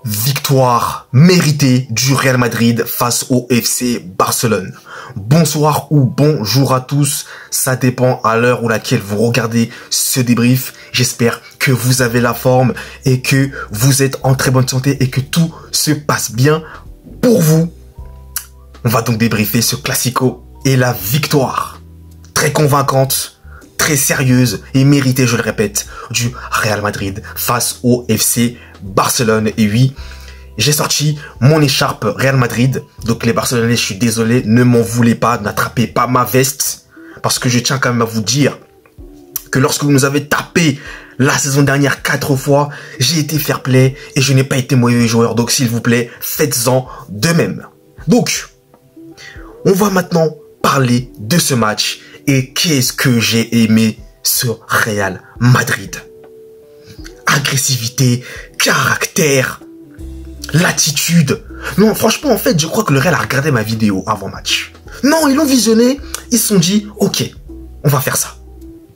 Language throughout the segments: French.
Victoire méritée du Real Madrid face au FC Barcelone. Bonsoir ou bonjour à tous, ça dépend à l'heure où laquelle vous regardez ce débrief. J'espère que vous avez la forme et que vous êtes en très bonne santé et que tout se passe bien pour vous. On va donc débriefer ce classico et la victoire très convaincante, très sérieuse et méritée, je le répète, du Real Madrid face au FC Barcelone. Et oui, j'ai sorti mon écharpe Real Madrid. Donc les Barcelonais, je suis désolé, ne m'en voulez pas, n'attrapez pas ma veste. Parce que je tiens quand même à vous dire que lorsque vous nous avez tapé la saison dernière 4 fois, j'ai été fair play et je n'ai pas été mauvais joueur. Donc s'il vous plaît, faites-en de même. Donc, on va maintenant parler de ce match. Et qu'est-ce que j'ai aimé ce Real Madrid. Agressivité, caractère, l'attitude. Non, franchement, en fait, je crois que le Real a regardé ma vidéo avant match. Non, ils l'ont visionné, ils se sont dit, ok, on va faire ça.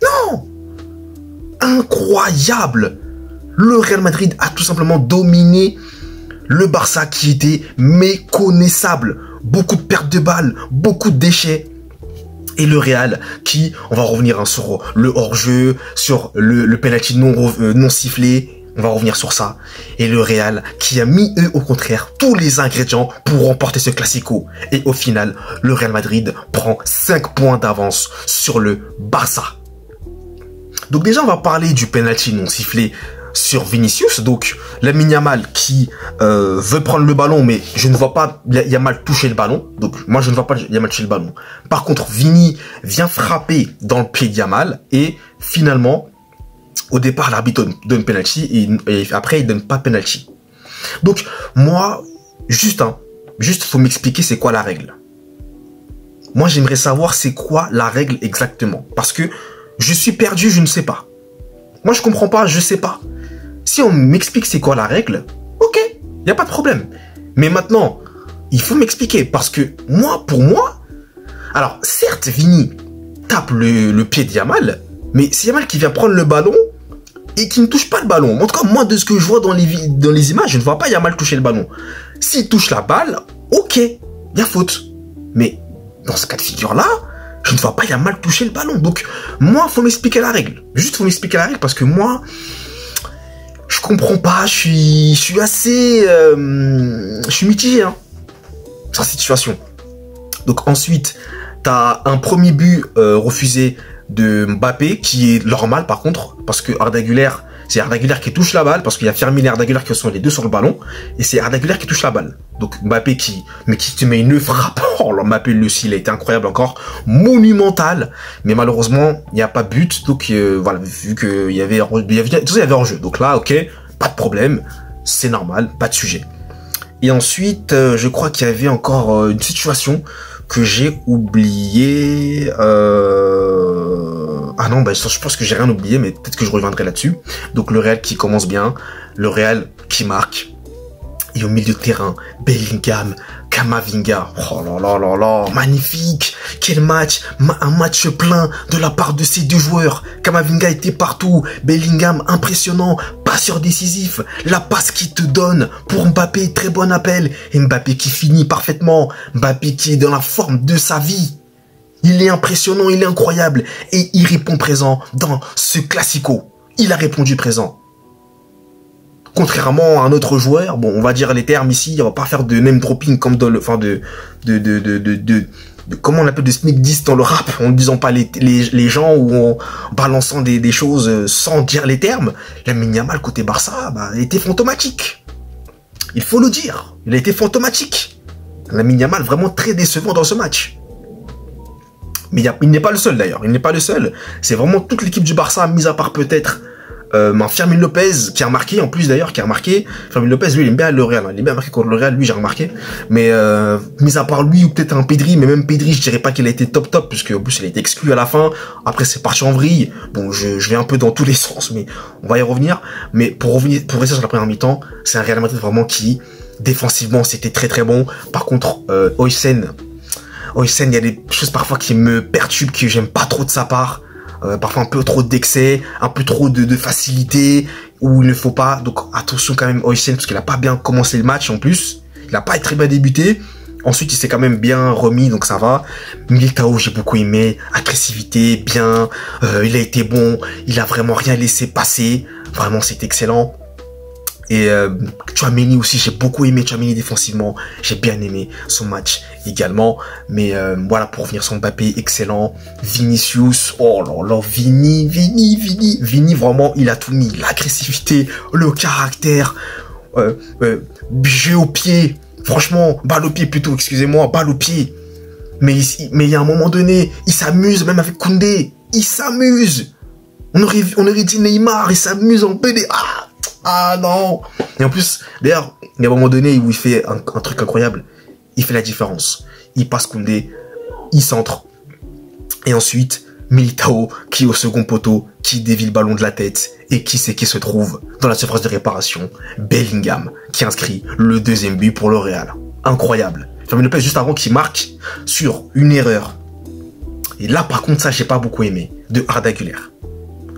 Non! Incroyable! Le Real Madrid a tout simplement dominé le Barça qui était méconnaissable. Beaucoup de pertes de balles, beaucoup de déchets. Et le Real qui, on va revenir sur le hors-jeu, sur le penalty non sifflé, on va revenir sur ça. Et le Real qui a mis, eux, au contraire, tous les ingrédients pour remporter ce classico. Et au final, le Real Madrid prend 5 points d'avance sur le Barça. Donc déjà, on va parler du penalty non sifflé sur Vinicius. Donc, Lamine Yamal qui veut prendre le ballon, mais je ne vois pas Yamal toucher le ballon. Donc, moi, je ne vois pas Yamal toucher le ballon. Par contre, Vini vient frapper dans le pied de Yamal. Et finalement, au départ, l'arbitre donne penalty. Et après, il donne pas penalty. Donc, moi, juste, faut m'expliquer c'est quoi la règle. Moi, j'aimerais savoir c'est quoi la règle exactement. Parce que je suis perdu, je ne sais pas. Moi, je comprends pas, je sais pas. Si on m'explique c'est quoi la règle, ok, il n'y a pas de problème. Mais maintenant, il faut m'expliquer parce que moi, pour moi, alors certes, Vini tape le pied de Yamal, mais c'est Yamal qui vient prendre le ballon et qui ne touche pas le ballon. En tout cas, moi, de ce que je vois dans les images, je ne vois pas Yamal toucher le ballon. S'il touche la balle, ok, il y a faute. Mais dans ce cas de figure-là, je ne vois pas Yamal toucher le ballon. Donc, moi, faut m'expliquer la règle. Juste, faut m'expliquer la règle parce que moi, je comprends pas. Je suis assez... je suis mitigé sur cette situation. Donc, ensuite, t'as un premier but refusé de Mbappé qui est normal, par contre, parce que Arda Güler, c'est Arda Güler qui touche la balle, parce qu'il y a Fermin et Arda Güler qui sont les deux sur le ballon, et c'est Arda Güler qui touche la balle. Donc Mbappé qui te met une frappe. Oh, Mbappé, lui aussi, il a été incroyable encore, monumental, mais malheureusement, il n'y a pas but, donc voilà, vu qu'il y avait, tout ça, il y avait hors-jeu. Donc là, ok, pas de problème, c'est normal, pas de sujet. Et ensuite, je crois qu'il y avait encore une situation que j'ai oubliée. Ah non, bah, je pense que j'ai rien oublié, mais peut-être que je reviendrai là-dessus. Donc le Real qui commence bien, le Real qui marque. Et au milieu de terrain, Bellingham, Camavinga. Oh là là là là, magnifique. Quel match, un match plein de la part de ces deux joueurs. Camavinga était partout, Bellingham impressionnant, passeur décisif, la passe qu'il te donne pour Mbappé, très bon appel. Et Mbappé qui finit parfaitement, Mbappé qui est dans la forme de sa vie. Il est impressionnant, il est incroyable. Et il répond présent dans ce classico. Il a répondu présent. Contrairement à un autre joueur, bon, on va dire les termes ici, on va pas faire de name dropping comme dans le, enfin comment on appelle, de sneak diss dans le rap, en ne disant pas les gens ou en balançant des choses sans dire les termes. Lamine Yamal côté Barça, bah, il était fantomatique. Il faut le dire, il a été fantomatique. Lamine Yamal vraiment très décevant dans ce match. Mais il n'est pas le seul d'ailleurs, il n'est pas le seul. C'est vraiment toute l'équipe du Barça, mis à part peut-être Fermin Lopez qui a marqué, en plus d'ailleurs, qui a marqué. Fermin Lopez, lui, il aime bien le Real, il est bien marqué contre le Real, lui, j'ai remarqué. Mais mis à part lui ou peut-être un Pedri, mais même Pedri, je dirais pas qu'il a été top, puisque en plus il a été exclu à la fin. Après c'est parti en vrille. Bon, je vais un peu dans tous les sens, mais on va y revenir. Mais pour rester sur la première mi-temps, c'est un Real Madrid vraiment qui, défensivement, c'était très très bon. Par contre, Huysen, il y a des choses parfois qui me perturbent, que j'aime pas trop de sa part. parfois un peu trop d'excès, un peu trop de facilité, où il ne faut pas. Donc attention quand même Højlund, parce qu'il a pas bien commencé le match en plus. Il a pas très bien débuté. Ensuite, il s'est quand même bien remis, donc ça va. Militao, j'ai beaucoup aimé. Agressivité, bien. Il a été bon. Il a vraiment rien laissé passer. Vraiment, c'est excellent. Et Tchouaméni aussi, j'ai beaucoup aimé Tchouaméni défensivement. J'ai bien aimé son match également. Mais voilà, pour revenir sur Mbappé, excellent. Vinicius, oh là là, Vini, vraiment, il a tout mis. L'agressivité, le caractère, jeu au pied. Franchement, balle au pied plutôt, excusez-moi, balle au pied. Mais il y a un moment donné, il s'amuse, même avec Koundé. Il s'amuse. On aurait dit Neymar, il s'amuse en PD. Ah non. Et en plus, d'ailleurs, il y a un moment donné où il fait un truc incroyable. Il fait la différence. Il passe Koundé, il centre. Et ensuite, Militao, qui est au second poteau, qui dévie le ballon de la tête. Et qui c'est qui se trouve dans la surface de réparation? Bellingham, qui inscrit le deuxième but pour le Real. Incroyable. Fermin Lopez, juste avant qu'il marque sur une erreur. Et là, par contre, ça, j'ai pas beaucoup aimé. De Arda Güler.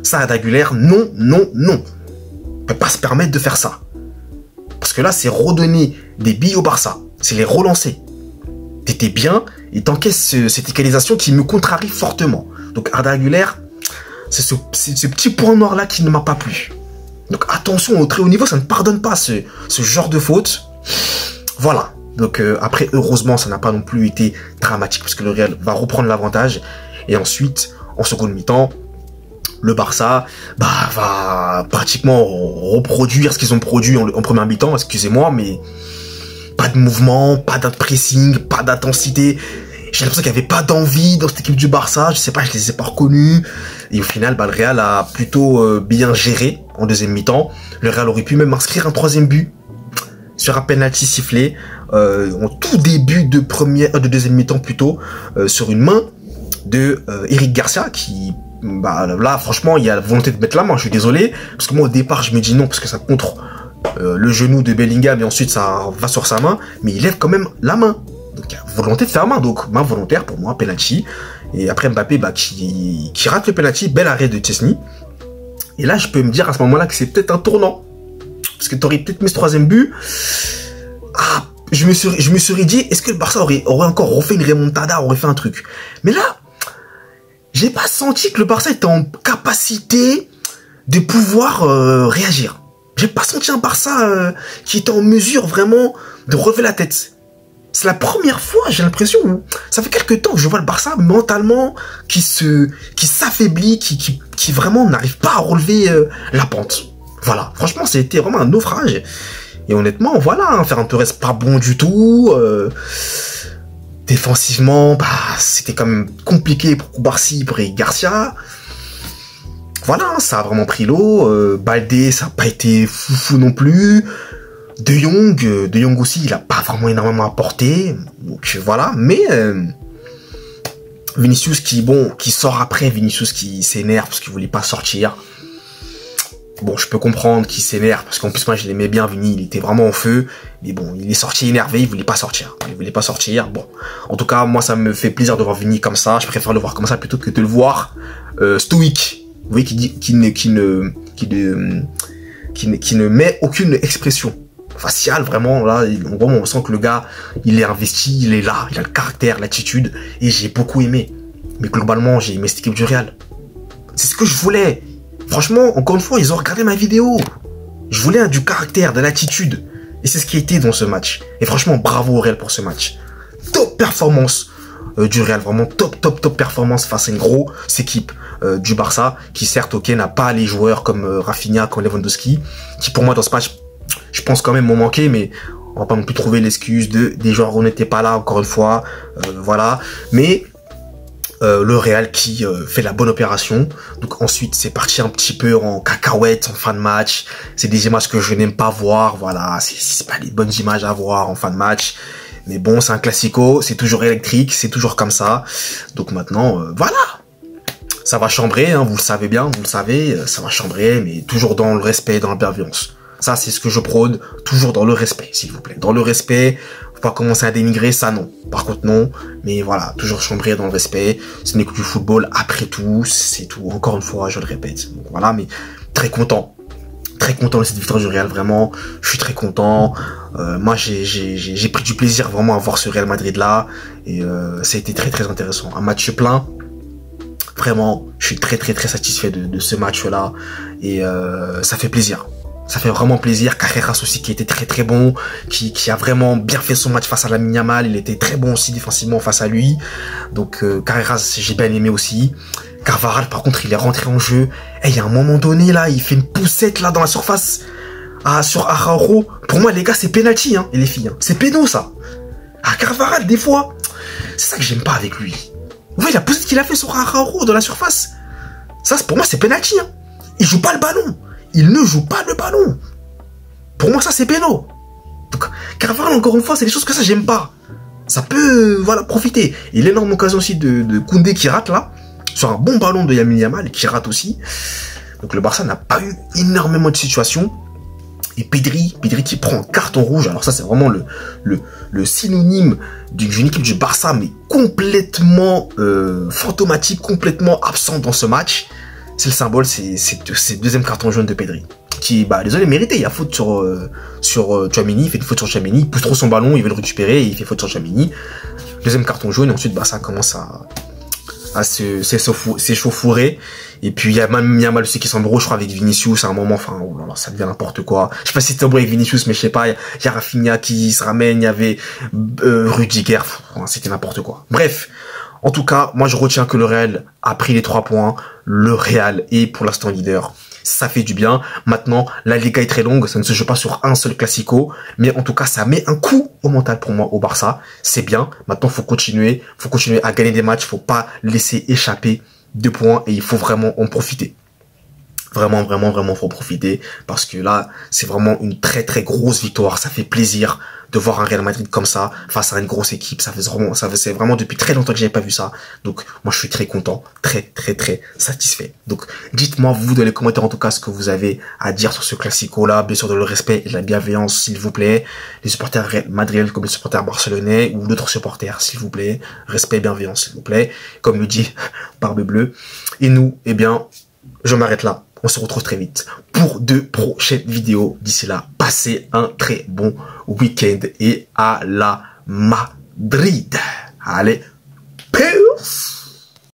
Ça, Arda Güler, non. On peut pas se permettre de faire ça. Parce que là, c'est redonner des billes au Barça. C'est les relancer. T'étais bien et t'encaisses cette égalisation qui me contrarie fortement. Donc Arda Güler, c'est ce petit point noir là qui ne m'a pas plu. Donc attention, au très haut niveau, ça ne pardonne pas ce genre de faute. Voilà. Donc après, heureusement, ça n'a pas non plus été dramatique parce que le Real va reprendre l'avantage. Et ensuite, en seconde mi-temps, le Barça va pratiquement reproduire ce qu'ils ont produit en première mi-temps, excusez-moi, mais pas de mouvement, pas de pressing, pas d'intensité. J'ai l'impression qu'il n'y avait pas d'envie dans cette équipe du Barça, je sais pas, je les ai pas reconnus. Et au final, le Real a plutôt bien géré en deuxième mi-temps. Le Real aurait pu même inscrire un troisième but sur un penalty sifflé en tout début de deuxième mi-temps plutôt, sur une main de Eric Garcia qui... là franchement il y a la volonté de mettre la main, je suis désolé parce que moi au départ je me dis non parce que ça contre le genou de Bellingham et ensuite ça va sur sa main, mais il lève quand même la main, donc il y a volonté de faire main, donc main volontaire pour moi, penalty. Et après Mbappé qui rate le penalty, bel arrêt de Chesney. Et là je peux me dire à ce moment là que c'est peut-être un tournant, parce que t'aurais peut-être mis ce troisième but. Je me serais dit, est-ce que le Barça aurait encore refait une remontada, aurait fait un truc. Mais là j'ai pas senti que le Barça était en capacité de pouvoir réagir. J'ai pas senti un Barça qui était en mesure vraiment de relever la tête. C'est la première fois, j'ai l'impression, ça fait quelques temps que je vois le Barça mentalement qui s'affaiblit, qui vraiment n'arrive pas à relever la pente. Voilà, franchement, c'était vraiment un naufrage. Et honnêtement, voilà, Ferran Torres pas bon du tout. Défensivement, c'était quand même compliqué pour Koubarsi, pour Eric Garcia. Voilà, ça a vraiment pris l'eau. Baldé, ça n'a pas été foufou non plus. De Jong aussi, il a pas vraiment énormément apporté. Donc voilà, mais Vinicius qui sort après, Vinicius qui s'énerve parce qu'il voulait pas sortir. Bon, je peux comprendre qu'il s'énerve, parce qu'en plus, moi, je l'aimais bien, Vini, il était vraiment en feu. Mais bon, il est sorti énervé, il voulait pas sortir. Bon, en tout cas, moi, ça me fait plaisir de voir Vini comme ça. Je préfère le voir comme ça plutôt que de le voir stoïque. Vous voyez, qui ne met aucune expression faciale, vraiment. Là, on sent que le gars, il est investi, il est là, il a le caractère, l'attitude. Et j'ai beaucoup aimé. Mais globalement, j'ai aimé cette équipe du Real. C'est ce que je voulais. Franchement, encore une fois, ils ont regardé ma vidéo. Je voulais du caractère, de l'attitude. Et c'est ce qui a été dans ce match. Et franchement, bravo au Real pour ce match. Top performance du Real. Vraiment top performance face à une grosse équipe du Barça. Qui certes, ok, n'a pas les joueurs comme Rafinha, comme Lewandowski. Qui pour moi, dans ce match, je pense quand même m'ont manqué. Mais on va pas non plus trouver l'excuse des joueurs où on n'était pas là, encore une fois. Voilà. Mais... le Real qui fait la bonne opération. Donc ensuite c'est parti un petit peu en cacahuète en fin de match. C'est des images que je n'aime pas voir. Voilà, c'est pas les bonnes images à voir en fin de match. Mais bon, c'est un classico, c'est toujours électrique, c'est toujours comme ça. Donc maintenant, voilà. Ça va chambrer, hein, vous le savez bien, vous le savez, ça va chambrer, mais toujours dans le respect, dans la bienveillance. Ça, c'est ce que je prône, toujours dans le respect, s'il vous plaît. Dans le respect, Faut pas commencer à dénigrer ça, non. Par contre, non. Mais voilà, toujours chambrer dans le respect. Ce n'est que du football. Après tout, c'est tout. Encore une fois, je le répète. Donc voilà, mais très content. Très content de cette victoire du Real, vraiment. Je suis très content. Moi, j'ai pris du plaisir vraiment à voir ce Real Madrid là. Et ça a été très très intéressant. Un match plein. Vraiment, je suis très très très satisfait de ce match là. Et ça fait plaisir. Ça fait vraiment plaisir. Carreras aussi qui était très très bon, qui a vraiment bien fait son match face à Lamine Yamal. Il était très bon aussi défensivement face à lui. Donc Carreras, j'ai bien aimé aussi. Carvajal par contre il est rentré en jeu. Et il y a un moment donné là, il fait une poussette là dans la surface sur Araujo. Pour moi les gars c'est penalty hein, et les filles. Hein. C'est péno ça. Ah Carvajal des fois, c'est ça que j'aime pas avec lui. Vous voyez la poussette qu'il a fait sur Araujo dans la surface. Ça pour moi c'est penalty. Hein. Il joue pas le ballon. Il ne joue pas le ballon. Pour moi ça c'est péno. Donc Carvajal encore une fois c'est des choses que ça j'aime pas. Ça peut voilà profiter. Et l'énorme occasion aussi de Koundé qui rate là. Sur un bon ballon de Lamine Yamal qui rate aussi. Donc le Barça n'a pas eu énormément de situations. Et Pedri qui prend un carton rouge. Alors ça c'est vraiment le synonyme d'une équipe du Barça mais complètement fantomatique, complètement absent dans ce match. C'est le symbole, c'est le deuxième carton jaune de Pedri. Qui, bah désolé, mérité. Il y a faute sur Tchouaméni, il fait une faute sur Tchouaméni, il pousse trop son ballon, il veut le récupérer, et il fait faute sur Tchouaméni. Deuxième carton jaune, et ensuite Barça commence à s'échauffourrer. Et puis il y a même Yamal aussi qui s'embrouille, je crois, avec Vinicius à un moment, enfin, oh là là, ça devient n'importe quoi. Je sais pas si c'était avec Vinicius, mais je sais pas, il y a Rafinha qui se ramène, il y avait Rudiger, c'était n'importe quoi. Bref, en tout cas, moi je retiens que le Real a pris les 3 points, le Real est pour l'instant leader. Ça fait du bien. Maintenant, la Liga est très longue, ça ne se joue pas sur un seul classico, mais en tout cas, ça met un coup au mental pour moi au Barça. C'est bien. Maintenant, faut continuer à gagner des matchs, faut pas laisser échapper 2 points et il faut vraiment en profiter. Vraiment, faut profiter parce que là, c'est vraiment une très très grosse victoire. Ça fait plaisir de voir un Real Madrid comme ça face à une grosse équipe. C'est vraiment depuis très longtemps que j'avais pas vu ça. Donc, moi, je suis très content, très satisfait. Donc, dites-moi vous dans les commentaires en tout cas ce que vous avez à dire sur ce classico-là. Bien sûr, de le respect et de la bienveillance, s'il vous plaît. Les supporters madrilènes comme les supporters barcelonais ou d'autres supporters, s'il vous plaît. Respect et bienveillance, s'il vous plaît. Comme le dit Barbe Bleue. Et nous, eh bien, je m'arrête là. On se retrouve très vite pour de prochaines vidéos. D'ici là, passez un très bon week-end et à la Madrid. Allez.